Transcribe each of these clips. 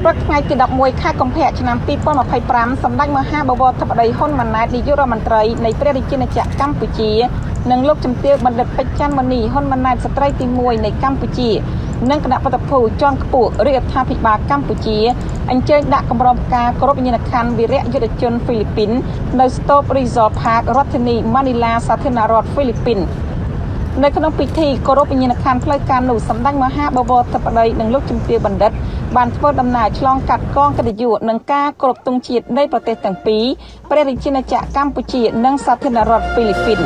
ព្រឹកថ្ងៃទី11ខែកុម្ភៈឆ្នាំ2025សម្ដេចមហាបវរធិបតីហ៊ុនម៉ាណែតនាយករដ្ឋមន្ត្រីនៃព្រះរាជាណាចក្រកម្ពុជានិងលោកជំទាវបណ្ឌិតពេជ្រច័ន្ទមនីហ៊ុនម៉ាណែតស្ត្រីទី1នៃកម្ពុជានិងគណៈបព្វភូជាន់ខ្ពស់រាជរដ្ឋាភិបាលកម្ពុជាអញ្ជើញដាក់កម្រងផ្កាគោរពវិញ្ញាណក្ខន្ធវីរៈយុទ្ធជនហ្វីលីពីននៅស្ទូបរីសតផាករដ្ឋធានីម៉ានីឡាសាធារណរដ្ឋហ្វីលីពីននៅក្នុងពិធីគោរពវិញ្ញាណក្ខន្ធផ្លូវការនោះសម្ដេចមហាបវរធិបតីនិងលោកជំទាវបណ្ឌិតបានធ្វើដំណើរឆ្លងកាត់កងកិត្តិយសនិងការគោរពទង់ជាតិនៃប្រទេសទាំងពីរព្រះរាជាណាចក្រកម្ពុជានិងសាធារណរដ្ឋហ្វីលីពីន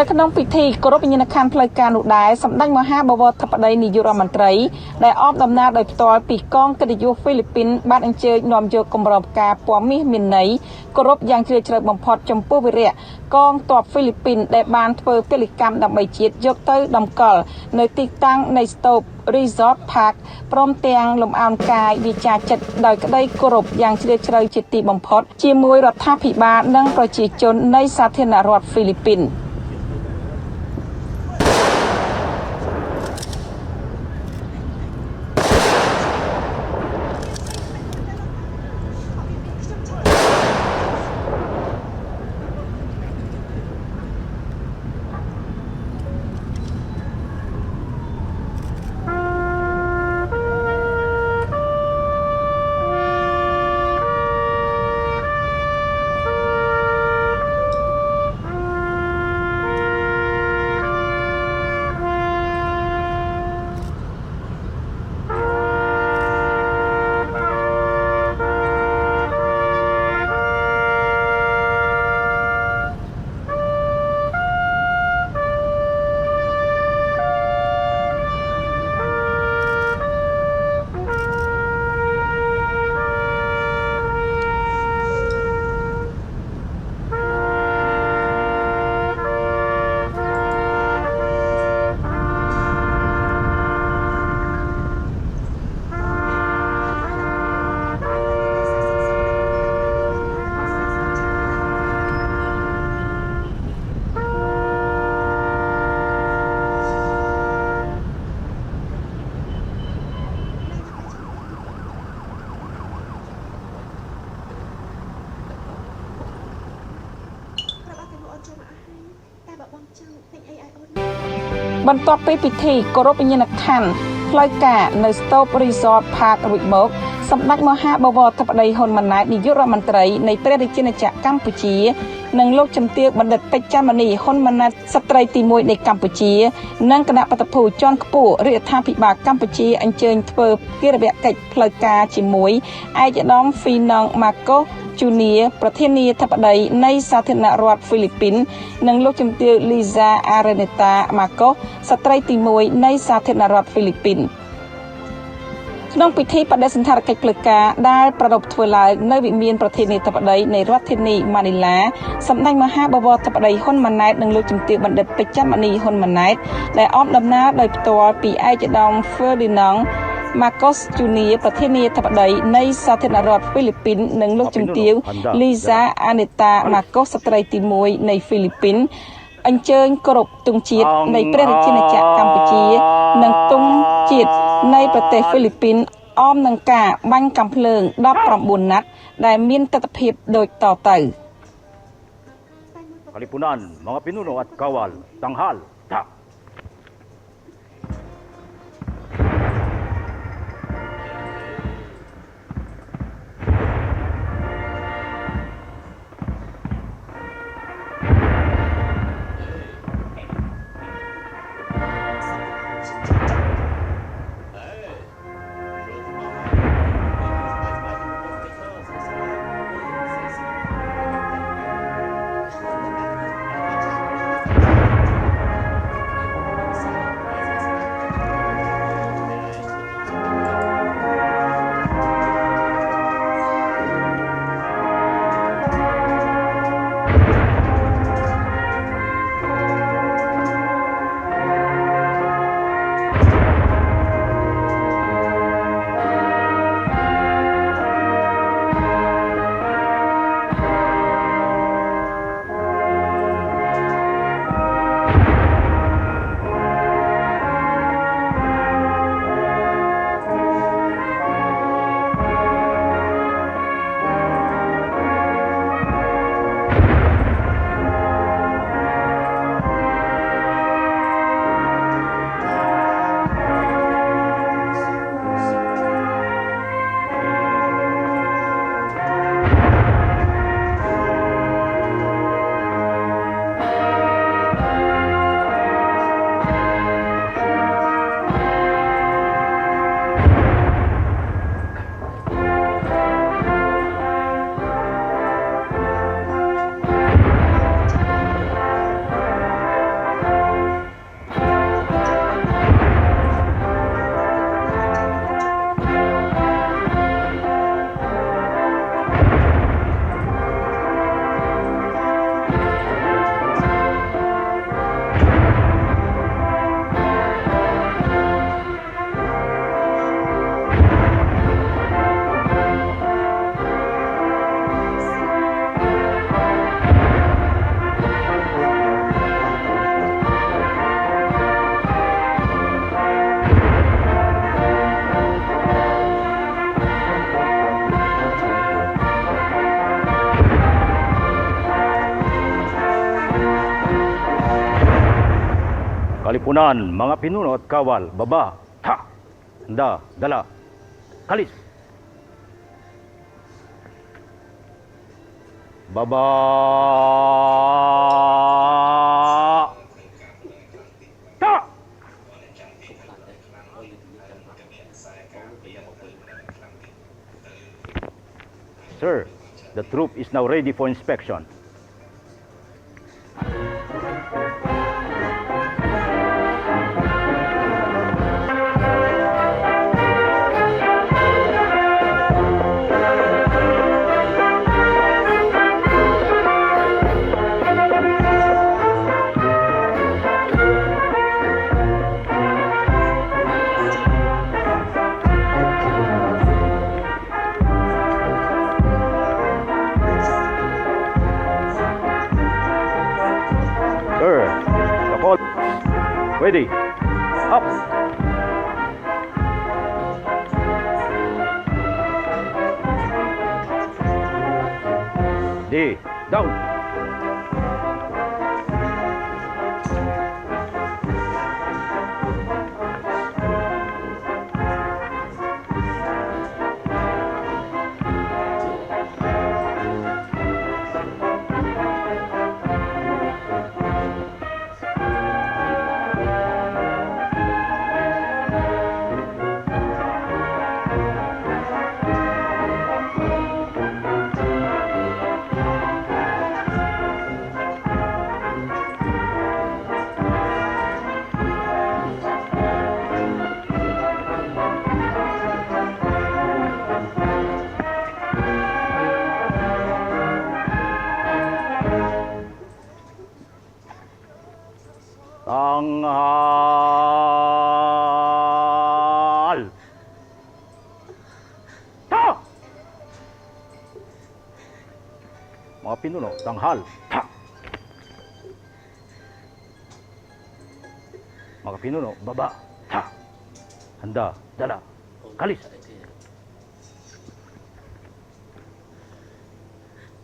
នៅក្នុងពិធីគោរពវិញ្ញាណក្ខន្ធផ្លូវការនោះដែរសម្ដេចមហាបវរធិបតីនាយករដ្ឋមន្ត្រីដែលអបដំណើរដោយផ្ទាល់ពីកងកិត្តិយសហ្វីលីពីនបានអញ្ជើញនាំយកកម្រងផ្កាពណ៌មាសមានន័យគោរពយ៉ាងជ្រាលជ្រៅបំផុតចំពោះវីរៈកងទ័ពហ្វីលីពីនដែលបានធ្វើពលកម្មដើម្បីជាតិយកទៅតម្កល់នៅទីតាំងនៃស្ទូបរីសតផាកព្រមទាំងលំអោនកាយវិចារចិត្តដោយក្តីគោរពយ៉ាងជ្រាលជ្រៅជាទីបំផុតជាមួយរដ្ឋាភិបាលនិងប្រជាជននៃសាធារណរដ្ឋហ្វីលីពីន បន្ទាប់ពីពិធីគោរពវិញ្ញាណក្ខន្ធផ្លូវការនៅ Stop Resort Park រួចមកសម្ដេចមហាបវរធិបតីហ៊ុនម៉ាណែតនាយករដ្ឋមន្ត្រីនៃព្រះរាជាណាចក្រកម្ពុជានិងលោកជំទាវបណ្ឌិតពេជ្រចាមនីហ៊ុនម៉ាណែតស្ត្រីទី1នៃកម្ពុជានិងគណៈបព្វភូជាន់ខ្ពស់រាជរដ្ឋាភិបាលកម្ពុជាអញ្ជើញធ្វើកិច្ចកិច្ចផ្លូវការជាមួយឯកឧត្តមហ្វីណងម៉ាកូសជូនី ប្រធានាធិបតីនៃសាធារណរដ្ឋហ្វីលីពីននិងលោកជំទាវលីសាអារ៉េនេតាម៉ាកូសស្ត្រីទី1នៃសាធារណរដ្ឋហ្វីលីពីនក្នុងពិធីបដិសណ្ឋារកិច្ចផ្លូវការដែលប្រារព្ធធ្វើឡើងនៅវិមានប្រធានាធិបតីនៃរដ្ឋធានីម៉ានីឡាសម្ដេចមហាបវរធិបតីហ៊ុនម៉ាណែតនិងលោកជំទាវបណ្ឌិតពេជ្រចាមនីហ៊ុនម៉ាណែតដែលអមដំណើរដោយផ្ទាល់ពីឯកឧត្តម Ferdinand Marcos Jr. ប្រធានាធិបតីនៃសាធារណរដ្ឋហ្វីលីពីននិងលោកជំទាវ Liza Anita Marcos ស្ត្រីទី1នៃហ្វីលីពីនអញ្ជើញគោរពទង់ជាតិនៃព្រះរាជាណាចក្រកម្ពុជានិងទង់ជាតិនៃប្រទេសហ្វីលីពីនអមនឹងការបាញ់កាំភ្លើង19ណាត់ដែលមានទស្សនវិជ្ជាដូចតទៅ Kalipunan, mga pinuno at kawal, tanghal, tak! Kalipunan, mga pinuno at kawal, baba, ta, handa, dala, kalis. Baba, ta. Sir, the troop is now ready for inspection. Ready. Up. D. Down. mga pinuno, tanghal. Ta! Mga pinuno, baba. Ta! Handa, dala, kalis.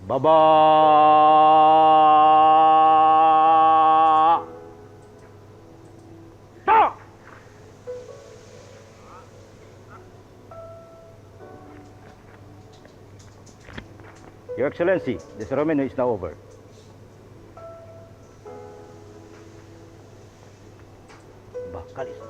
Baba! Ta! Your Excellency, the ceremony is now over. Kalis.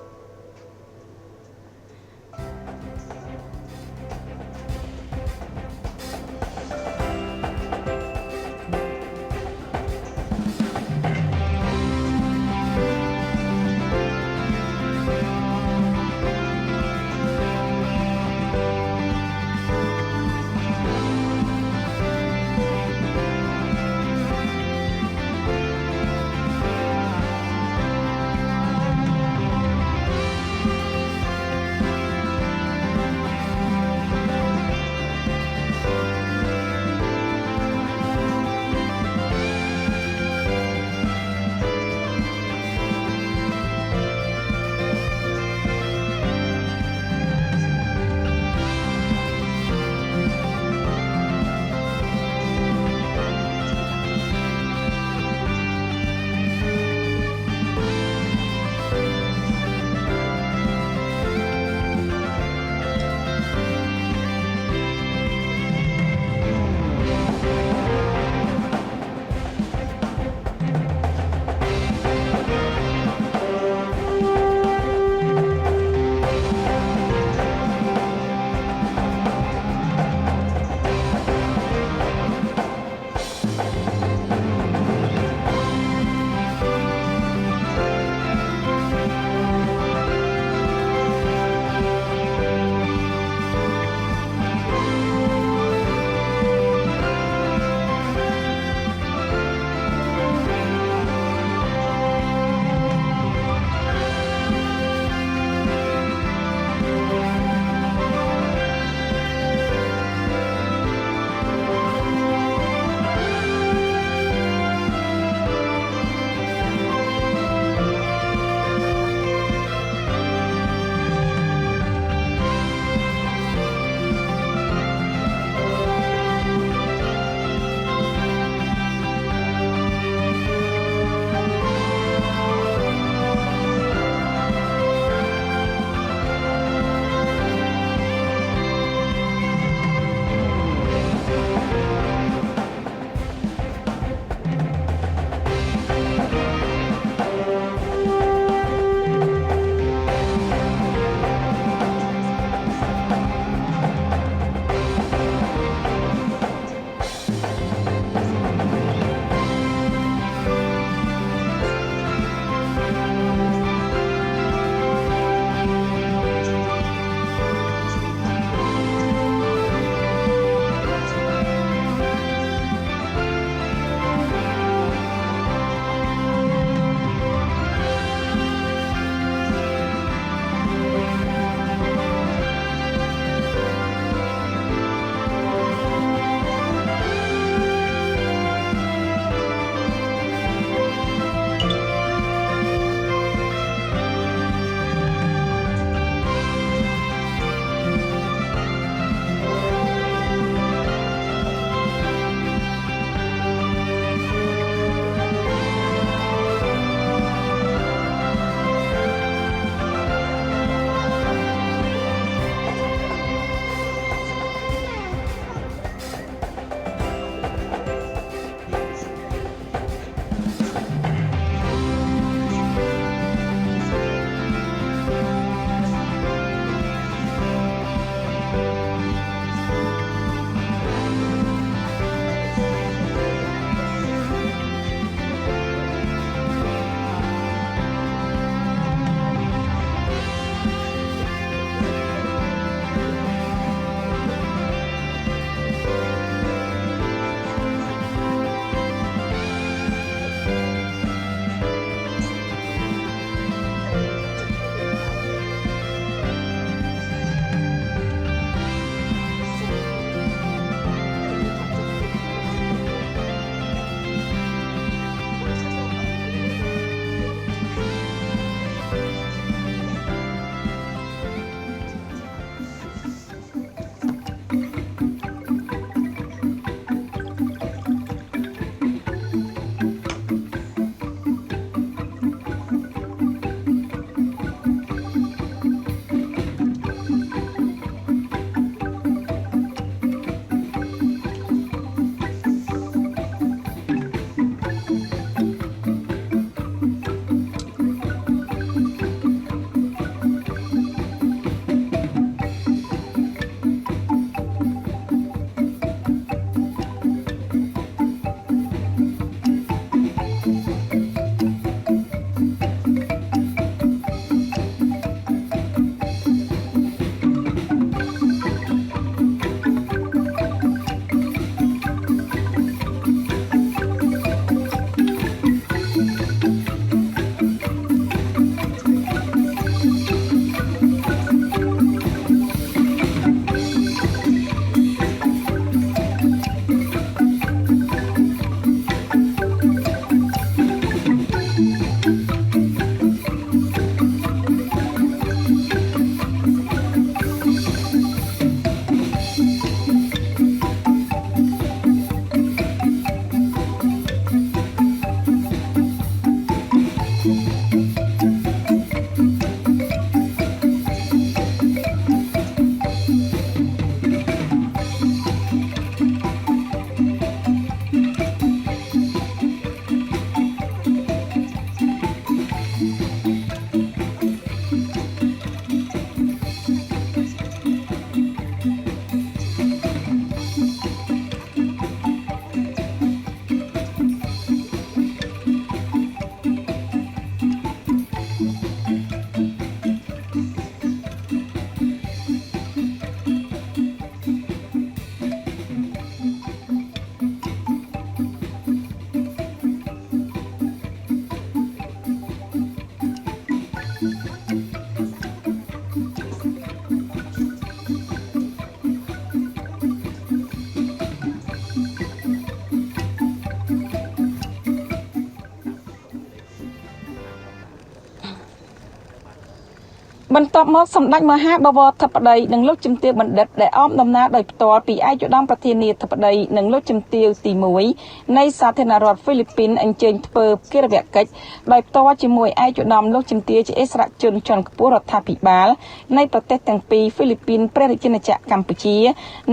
បន្ទាប់មកសម្ដេចមហាបវរធិបតីនិងលោកជំទាវបណ្ឌិតដែលអមដំណើរដោយផ្ទាល់ពីឯកឧត្តមប្រធានាធិបតីនិងលោកជំទាវទី1នៃសាធារណរដ្ឋហ្វីលីពីនអញ្ជើញធ្វើកិច្ចកិច្ចដោយផ្ទាល់ជាមួយឯកឧត្តមលោកជំទាវជាអិសរាជជនជាន់ខ្ពស់រដ្ឋាភិបាលនៃប្រទេសទាំងពីរហ្វីលីពីនព្រះរាជាណាចក្រកម្ពុជា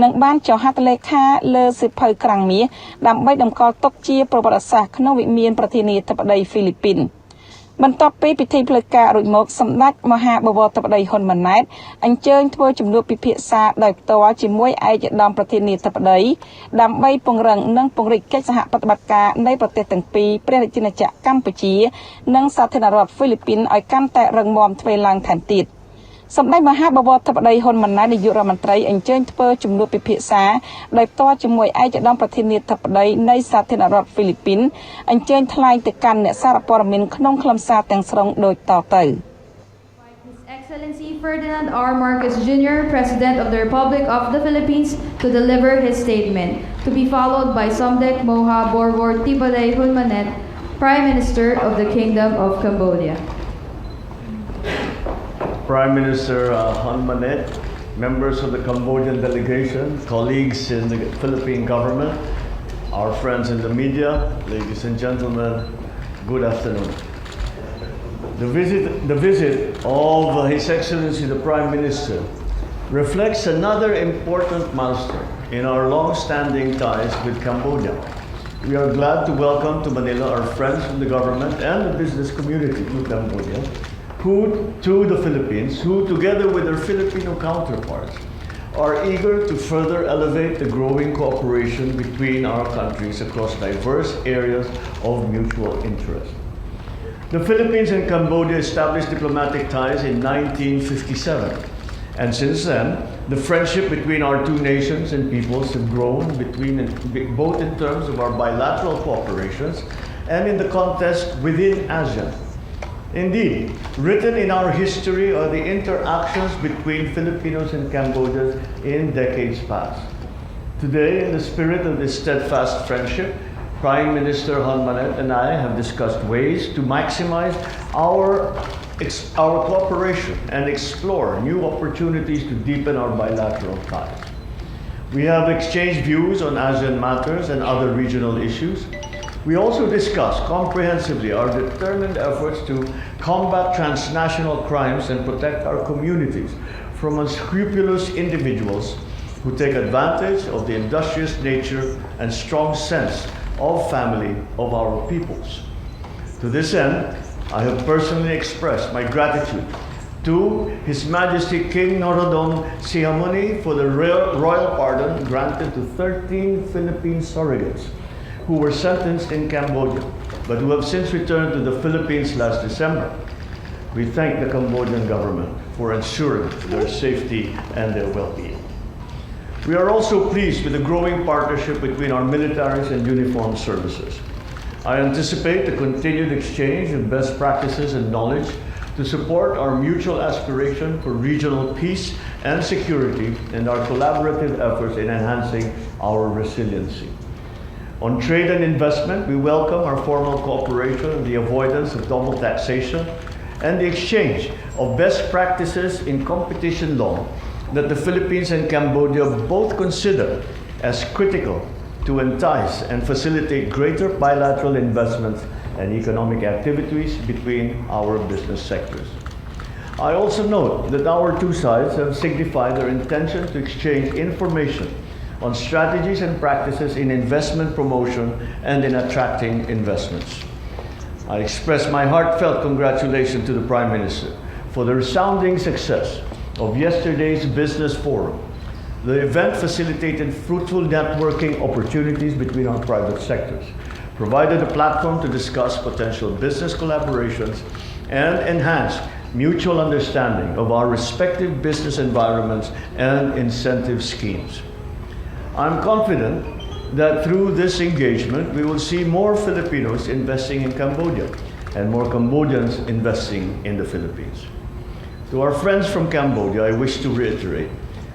និងបានចុះហត្ថលេខាលើសៀវភៅក្រាំងមាសដើម្បីតម្កល់ទុកជាប្រវត្តិសាស្ត្រក្នុងវិមានប្រធានាធិបតីហ្វីលីពីនបន្ទាប់ពីពិធីផ្លូវការរួចមកសម្ដេចមហាបវរធិបតីហ៊ុនម៉ាណែតអញ្ជើញធ្វើជំនួបពិភាក្សាដោយផ្ទាល់ជាមួយឯកឧត្តមប្រធានាធិបតីដើម្បីពង្រឹងនិងពង្រីកកិច្ចសហប្រតិបត្តិការនៃប្រទេសទាំងពីរព្រះរាជាណាចក្រកម្ពុជានិងសាធារណរដ្ឋហ្វីលីពីនឲ្យកាន់តែរឹងមាំទ្វេឡើងថែមទៀតសម្ដេចមហាបវរធិបតីហ៊ុនម៉ាណែតនាយករដ្ឋមន្ត្រីអញ្ជើញធ្វើជំនួបពិភាក្សាដោយផ្ទាល់ជាមួយឯកឧត្តមប្រធានាធិបតីនៃសាធារណរដ្ឋហ្វីលីពីនអញ្ជើញថ្លែងទៅកាន់អ្នកសារព័ត៌មានក្នុងខ្លឹមសារទាំងស្រុងដូចតទៅ His Excellency Ferdinand R. Marcos Jr., President of the Republic of the Philippines, to deliver his statement, to be followed by Somdek Moha Borwor Tibaday Hunmanet, Prime Minister of the Kingdom of Cambodia. Prime Minister Hun Manet, members of the Cambodian delegation, colleagues in the Philippine government, our friends in the media, ladies and gentlemen, good afternoon. The visit of His Excellency the Prime Minister reflects another important milestone in our long-standing ties with Cambodia. We are glad to welcome to Manila our friends from the government and the business community to Cambodia, to the Philippines, who together with their Filipino counterparts are eager to further elevate the growing cooperation between our countries across diverse areas of mutual interest. The Philippines and Cambodia established diplomatic ties in 1957, and since then, the friendship between our two nations and peoples have grown both in terms of our bilateral cooperations and in the context within ASEAN. Indeed, written in our history are the interactions between Filipinos and Cambodians in decades past. Today, in the spirit of this steadfast friendship, Prime Minister Hun Manet and I have discussed ways to maximize our cooperation and explore new opportunities to deepen our bilateral ties. We have exchanged views on ASEAN matters and other regional issues. We also discussed comprehensively our determined efforts to combat transnational crimes and protect our communities from unscrupulous individuals who take advantage of the industrious nature and strong sense of family of our peoples. To this end, I have personally expressed my gratitude to His Majesty King Norodom Sihamoni for the royal pardon granted to 13 Philippine surrogates who were sentenced in Cambodia, but who have since returned to the Philippines last December. We thank the Cambodian government for ensuring their safety and their well-being. We are also pleased with the growing partnership between our militaries and uniformed services. I anticipate the continued exchange of best practices and knowledge to support our mutual aspiration for regional peace and security and our collaborative efforts in enhancing our resiliency. On trade and investment, we welcome our formal cooperation on the avoidance of double taxation and the exchange of best practices in competition law that the Philippines and Cambodia both consider as critical to entice and facilitate greater bilateral investments and economic activities between our business sectors. I also note that our two sides have signified their intention to exchange information on strategies and practices in investment promotion and in attracting investments. I express my heartfelt congratulations to the Prime Minister for the resounding success of yesterday's business forum. The event facilitated fruitful networking opportunities between our private sectors, provided a platform to discuss potential business collaborations, and enhanced mutual understanding of our respective business environments and incentive schemes. I'm confident that through this engagement, we will see more Filipinos investing in Cambodia and more Cambodians investing in the Philippines. To our friends from Cambodia, I wish to reiterate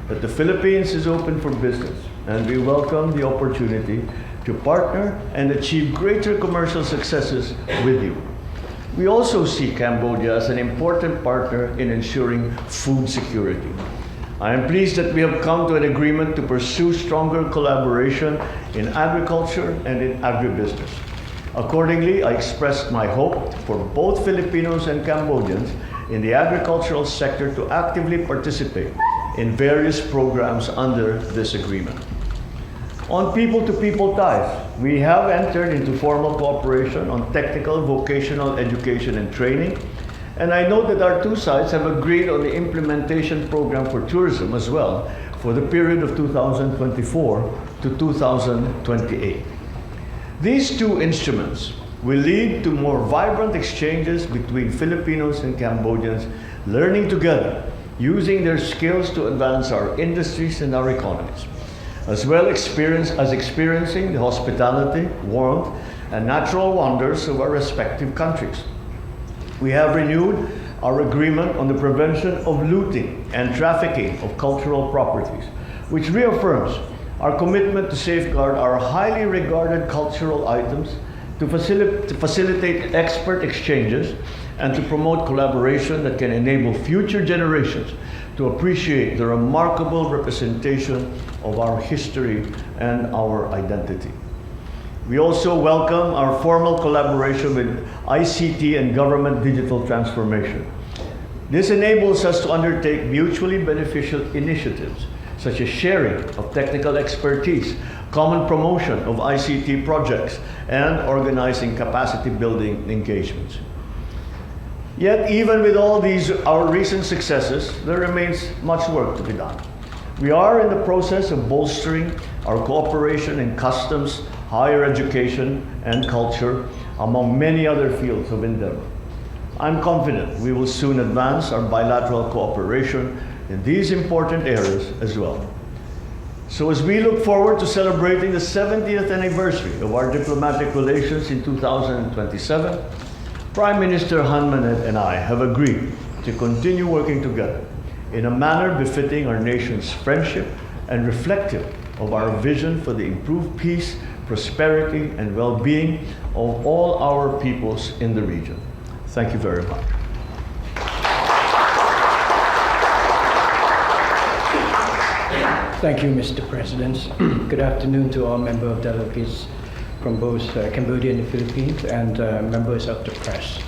that the Philippines is open for business and we welcome the opportunity to partner and achieve greater commercial successes with you. We also see Cambodia as an important partner in ensuring food security. I am pleased that we have come to an agreement to pursue stronger collaboration in agriculture and in agribusiness. Accordingly, I expressed my hope for both Filipinos and Cambodians in the agricultural sector to actively participate in various programs under this agreement. On people-to-people ties, we have entered into formal cooperation on technical vocational education and training, and I know that our two sides have agreed on the implementation program for tourism as well for the period of 2024 to 2028. These two instruments will lead to more vibrant exchanges between Filipinos and Cambodians learning together, using their skills to advance our industries and our economies, as well as experiencing the hospitality, warmth, and natural wonders of our respective countries. We have renewed our agreement on the prevention of looting and trafficking of cultural properties, which reaffirms our commitment to safeguard our highly regarded cultural items, to facilitate expert exchanges, and to promote collaboration that can enable future generations to appreciate the remarkable representation of our history and our identity. We also welcome our formal collaboration with ICT and government digital transformation. This enables us to undertake mutually beneficial initiatives, such as sharing of technical expertise, common promotion of ICT projects, and organizing capacity building engagements. Yet, even with all these, our recent successes, there remains much work to be done. We are in the process of bolstering our cooperation in customs, higher education, and culture, among many other fields of endeavor. I'm confident we will soon advance our bilateral cooperation in these important areas as well. So as we look forward to celebrating the 70th anniversary of our diplomatic relations in 2027, Prime Minister Han Manet and I have agreed to continue working together in a manner befitting our nation's friendship and reflective of our vision for the improved peace, prosperity, and well-being of all our peoples in the region. Thank you very much. Thank you, Mr. President. Good afternoon to all members of delegates from both Cambodia and the Philippines and members of the press.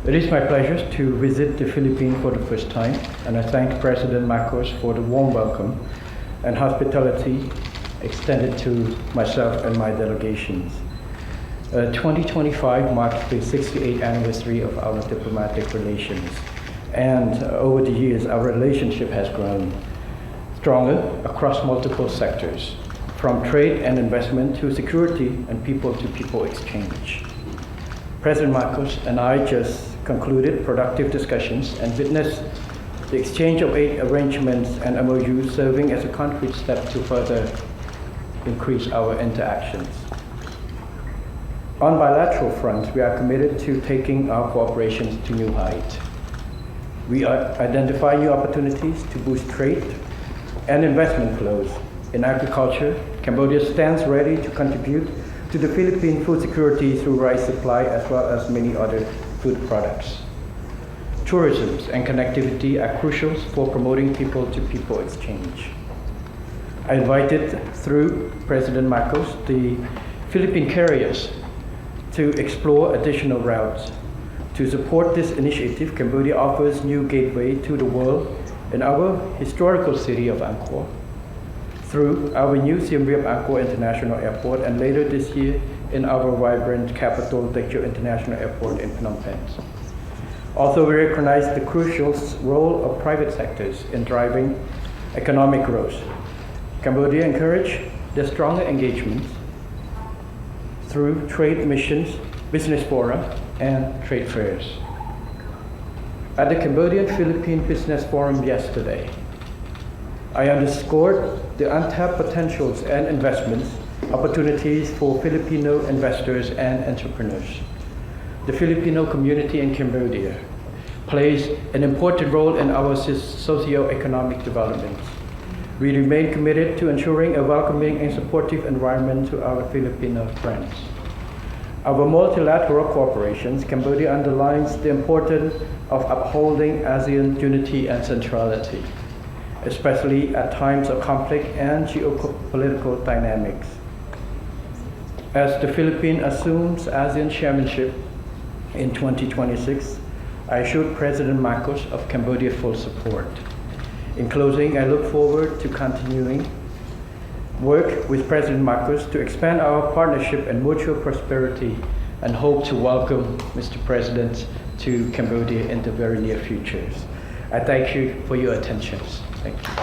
It is my pleasure to visit the Philippines for the first time, and I thank President Marcos for the warm welcome and hospitality extended to myself and my delegations. 2025 marks the 68th anniversary of our diplomatic relations, and over the years our relationship has grown stronger across multiple sectors, from trade and investment to security and people-to-people exchange. President Marcos and I just concluded productive discussions and witnessed the exchange of aid arrangements and MOUs, serving as a concrete step to further increase our interactions. On bilateral fronts, we are committed to taking our cooperation to new heights. We identify new opportunities to boost trade and investment flows. In agriculture, Cambodia stands ready to contribute to the Philippine food security through rice supply as well as many other food products. Tourism and connectivity are crucial for promoting people-to-people exchange. I invited, through President Marcos, the Philippine carriers to explore additional routes. To support this initiative, Cambodia offers new gateway to the world in our historical city of Angkor, through our new Siem Reap Angkor International Airport, and later this year in our vibrant capital, Techo International Airport in Phnom Penh. Also, we recognize the crucial role of private sectors in driving economic growth. Cambodia encouraged the stronger engagement through trade missions, business fora, and trade fairs. At the Cambodian-Philippine Business Forum yesterday, I underscored the untapped potentials and investments opportunities for Filipino investors and entrepreneurs. The Filipino community in Cambodia plays an important role in our socio-economic development. We remain committed to ensuring a welcoming and supportive environment to our Filipino friends. Our multilateral cooperations, Cambodia underlines the importance of upholding ASEAN unity and centrality, especially at times of conflict and geopolitical dynamics. As the Philippines assumes ASEAN chairmanship in 2026, I assured President Marcos of Cambodia full support. In closing, I look forward to continuing work with President Marcos to expand our partnership and mutual prosperity, and hope to welcome Mr. President to Cambodia in the very near future. I thank you for your attention. Thank you.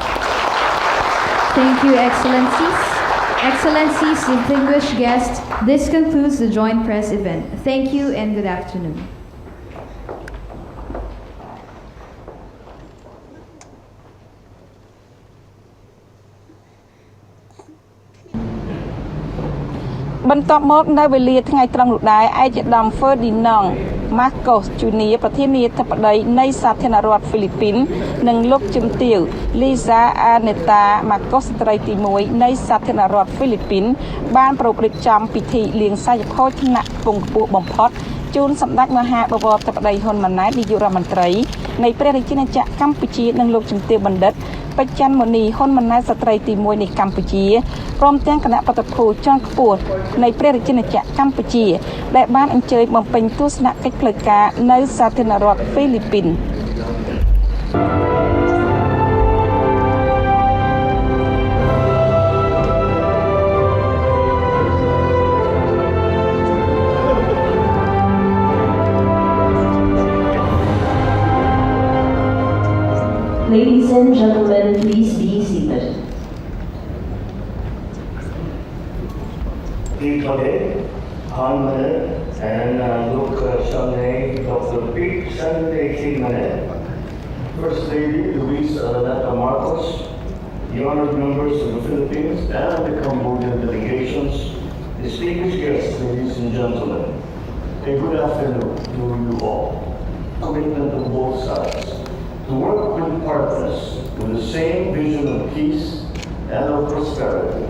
Thank you, Excellencies. Excellencies, distinguished guests, this concludes the joint press event. Thank you and good afternoon.បន្ទាប់មកនៅវេលាថ្ងៃត្រង់នោះដែរឯកឧត្តម Ferdinand Marcos Jr. ប្រធានាធិបតីនៃសាធារណរដ្ឋហ្វីលីពីននិងលោកជំទាវ Liza Aneta Marcos ស្ត្រីទី1នៃសាធារណរដ្ឋហ្វីលីពីនបានប្រពៃចំពិធីលៀងសាយភោជថ្នាក់ខ្ពង់ខ្ពស់បំផុតជូនសម្ដេចមហាបវរធិបតីហ៊ុនម៉ាណែតនាយករដ្ឋមន្ត្រីនៃព្រះរាជាណាចក្រកម្ពុជានិងលោកជំទាវបណ្ឌិតបច្ច័នមុនីហ៊ុនម៉ាណែតស្ត្រីទី1នៃកម្ពុជាព្រមទាំងគណៈបព្វភូជាន់ខ្ពស់នៃព្រះរាជាណាចក្រកម្ពុជាដែលបានអញ្ជើញបំពេញទស្សនកិច្ចផ្លូវការនៅសាធារណរដ្ឋហ្វីលីពីន Ladies and gentlemen, please be seated. And look Sunday, Dr. Pete, Sunday King-Manet, First Lady Luis Araneta Marcos, the honored members of the Philippines and the Cambodian delegations, distinguished guests, ladies and gentlemen, a good afternoon to you all. Commitment of both sides to work with partners with the same vision of peace and of prosperity.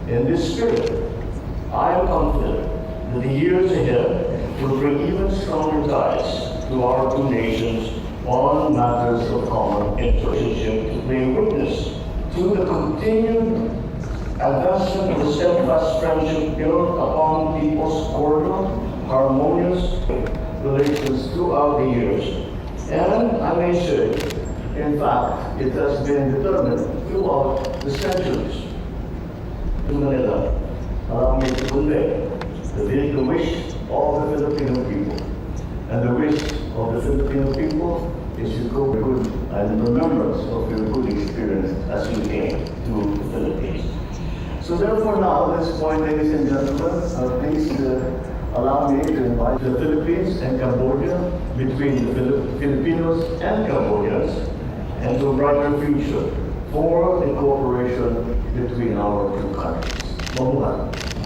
In this spirit, I am confident that the years ahead will bring even stronger ties to our two nations on matters of common interest, to bear witness to the continued advancement of the steadfast friendship built upon people's cordial, harmonious relations throughout the years. And I may say, in fact, it has been determined throughout the centuries. To Manila, allow me to convey the wish of the Filipino people. And the wish of the Filipino people is to go good and remembrance of your good experience as you came to the Philippines. So therefore now, at this point, ladies and gentlemen, please allow me to invite the Philippines and Cambodia, between the Filipinos and Cambodians, into a brighter future for the cooperation between our two countries. Mabuhay.